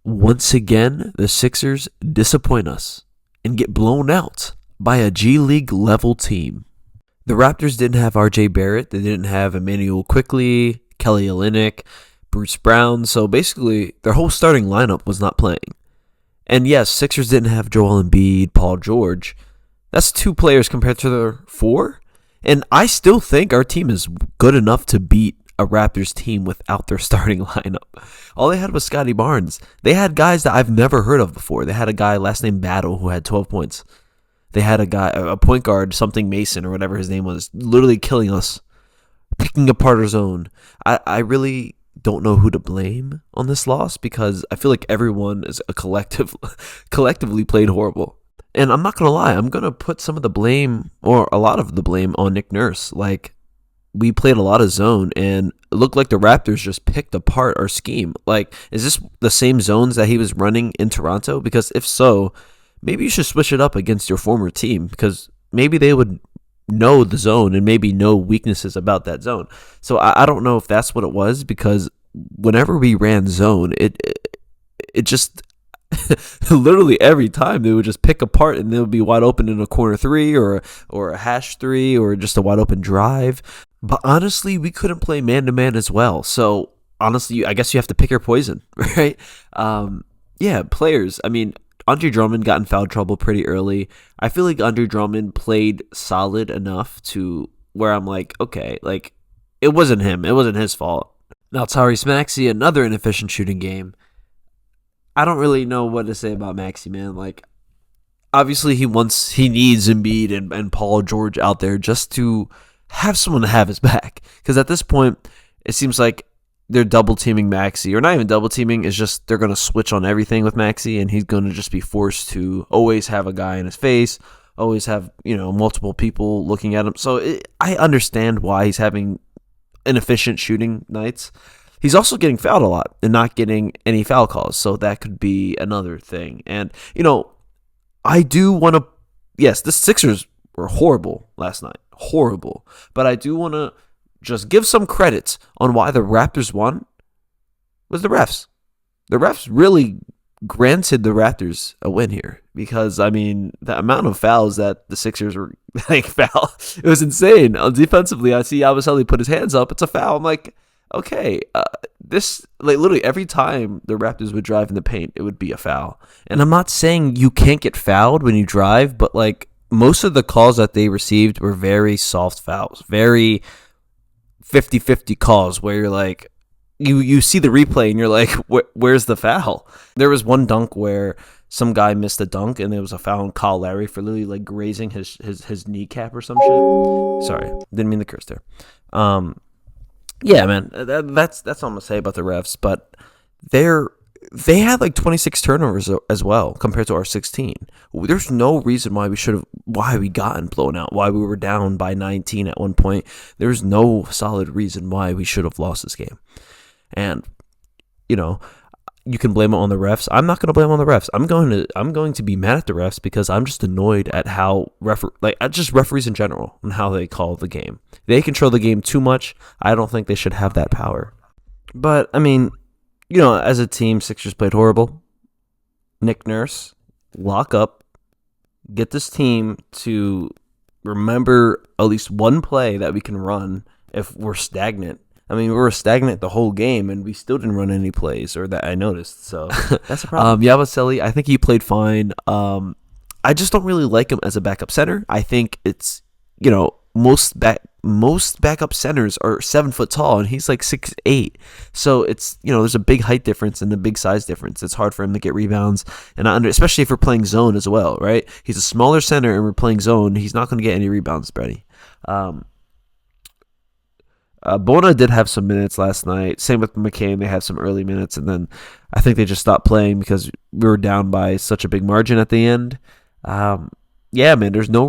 Once again, the Sixers disappoint us and get blown out by a G League level team. The Raptors didn't have RJ Barrett, they didn't have Emmanuel Quickley, Kelly Olynyk, Bruce Brown, so basically their whole starting lineup was not playing. And yes, Sixers didn't have Joel Embiid, Paul George. That's 2 players compared to their 4. And I still think our team is good enough to beat a Raptors team without their starting lineup. All they had was Scotty Barnes. They had guys that I've never heard of before. They had a guy last name Battle who had 12 points. They had a point guard, something Mason or whatever his name was, literally killing us, picking apart our zone. I really don't know who to blame on this loss because I feel like everyone is collectively played horrible. And I'm not going to lie, I'm going to put some of the blame or a lot of the blame on Nick Nurse. Like, we played a lot of zone and it looked like the Raptors just picked apart our scheme. Like, is this the same zones that he was running in Toronto? Because if so, maybe you should switch it up against your former team because maybe they would know the zone and maybe know weaknesses about that zone. So I don't know if that's what it was because whenever we ran zone, it just literally every time they would just pick apart and they would be wide open in a corner 3 or a hash 3 or just a wide open drive. But honestly, we couldn't play man to man as well. So honestly, I guess you have to pick your poison, right? Yeah, players. I mean, Andre Drummond got in foul trouble pretty early. I feel like Andre Drummond played solid enough to where I'm like, okay, like it wasn't him. It wasn't his fault. Now Tyrese Maxey, another inefficient shooting game. I don't really know what to say about Maxey, man. Like, obviously he needs Embiid and Paul George out there just to have someone to have his back. Because at this point, it seems like they're double teaming Maxey, or not even double teaming. It's just they're going to switch on everything with Maxey, and he's going to just be forced to always have a guy in his face, always have multiple people looking at him. So I understand why he's having inefficient shooting nights. He's also getting fouled a lot and not getting any foul calls, so that could be another thing. And, I do want to... Yes, the Sixers were horrible last night. Horrible. But I do want to just give some credit on why the Raptors won was the refs. The refs really granted the Raptors a win here because, I mean, the amount of fouls that the Sixers were foul, it was insane. Defensively, I see Yabusele put his hands up. It's a foul. I'm like... Okay, this, like, literally every time the Raptors would drive in the paint, it would be a foul. And I'm not saying you can't get fouled when you drive, but, like, most of the calls that they received were very soft fouls, very 50-50 calls where you're like, you see the replay and you're like, where's the foul? There was one dunk where some guy missed a dunk and there was a foul on Kyle Lowry for literally, like, grazing his kneecap or some shit. Sorry, didn't mean to curse there. Yeah, man, that's all I'm gonna say about the refs. But they had like 26 turnovers as well compared to our 16. There's no reason why we gotten blown out, why we were down by 19 at one point. There's no solid reason why we should have lost this game. And you can blame it on the refs. I'm not gonna blame it on the refs. I'm going to be mad at the refs because I'm just annoyed at how just referees in general and how they call the game. They control the game too much. I don't think they should have that power. But I mean, as a team, Sixers played horrible. Nick Nurse, lock up, get this team to remember at least one play that we can run if we're stagnant. I mean, we were stagnant the whole game, and we still didn't run any plays, or that I noticed. So that's a problem. Yabusele, I think he played fine. I just don't really like him as a backup center. I think it's most backup centers are 7 foot tall, and he's like 6'8". So it's there's a big height difference and a big size difference. It's hard for him to get rebounds, and especially if we're playing zone as well, right? He's a smaller center, and we're playing zone. He's not going to get any rebounds, Brady. Bona did have some minutes last night. Same with McCain. They had some early minutes, and then I think they just stopped playing because we were down by such a big margin at the end. Yeah, man, there's no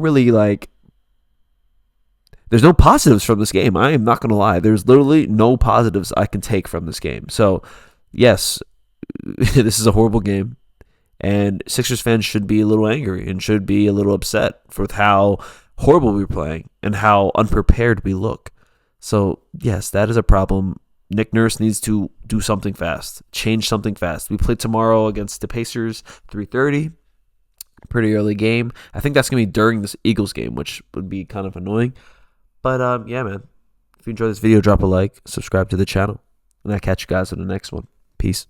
positives from this game. I am not going to lie. There's literally no positives I can take from this game. So, yes, this is a horrible game, and Sixers fans should be a little angry and should be a little upset with how horrible we were playing and how unprepared we look. So, yes, that is a problem. Nick Nurse needs to do something fast, change something fast. We play tomorrow against the Pacers, 3:30. Pretty early game. I think that's going to be during this Eagles game, which would be kind of annoying. But yeah, man. If you enjoyed this video, drop a like, subscribe to the channel, and I'll catch you guys in the next one. Peace.